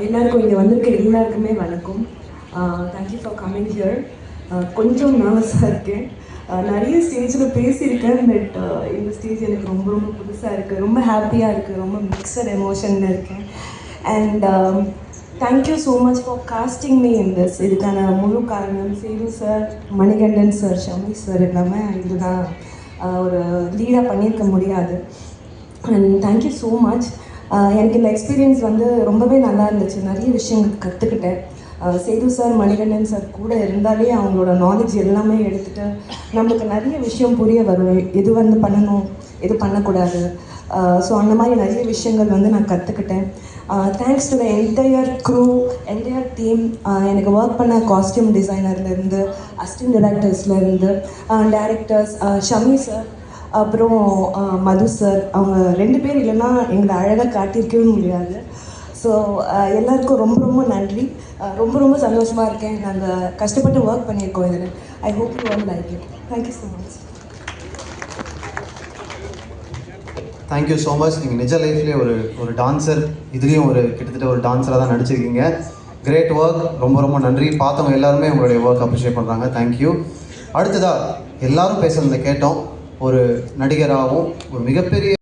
எல்லாருக்கும் இங்கே வந்திருக்க எல்லாருக்குமே வணக்கம். Thank you for coming here. கொஞ்சம் நர்வஸாக இருக்கேன். நிறைய ஸ்டேஜில் பேசியிருக்கேன். பட் இந்த ஸ்டேஜ் எனக்கு ரொம்ப ரொம்ப புதுசாக இருக்குது. ரொம்ப ஹாப்பியாக இருக்குது. ரொம்ப மிக்சட் எமோஷனில் இருக்கேன். And thank you so much for casting me in this. இதுக்கான முழு காரணம் Sethu sir, Manikandan sir, Shami sir இல்லாமல் இதுதான் ஒரு லீடாக பண்ணியிருக்க முடியாது. And thank you so much. எனக்கு இந்த எக்ஸ்பீரியன்ஸ் வந்து ரொம்பவே நல்லா இருந்துச்சு. நிறைய விஷயங்கள் கற்றுக்கிட்டேன். சேது சார், மணிகண்டன் சார் கூட இருந்தாலே அவங்களோட நாலேஜ் எல்லாமே எடுத்துகிட்டு நம்மளுக்கு நிறைய விஷயம் புரிய வரும். எது வந்து பண்ணணும், எது பண்ணக்கூடாது. ஸோ அந்த மாதிரி நிறைய விஷயங்கள் வந்து நான் கற்றுக்கிட்டேன். Thanks to the entire crew, entire team. எனக்கு ஒர்க் பண்ண காஸ்டியூம் டிசைனர்லேருந்து, அசிஸ்டன்ட் டைரக்டர்ஸ்லேருந்து, டைரக்டர்ஸ் ஷமி சார், அப்புறம் மது சார். அவங்க 2 பேர் இல்லைன்னா எங்களை அழகாக காட்டியிருக்கவே முடியாது. ஸோ எல்லாருக்கும் ரொம்ப ரொம்ப நன்றி. ரொம்ப ரொம்ப சந்தோஷமாக இருக்கேன். நாங்கள் கஷ்டப்பட்டு ஒர்க் பண்ணியிருக்கோம் இதில். I hope you all like it. Thank you so much. Thank you so much. நீங்கள் நிஜ லைஃப்லேயே ஒரு டான்ஸர், இதுலேயும் கிட்டத்தட்ட ஒரு டான்ஸராக தான் நடிச்சிருக்கீங்க. Great work. ரொம்ப ரொம்ப நன்றி. பார்த்தவங்க எல்லாருமே உங்களுடைய ஒர்க் அப்ரிஷியேட் பண்ணுறாங்க. தேங்க்யூ. அடுத்ததாக எல்லாரும் பேசுகிறத கேட்டோம். ஒரு நடிகராகவும் ஒரு மிகப்பெரிய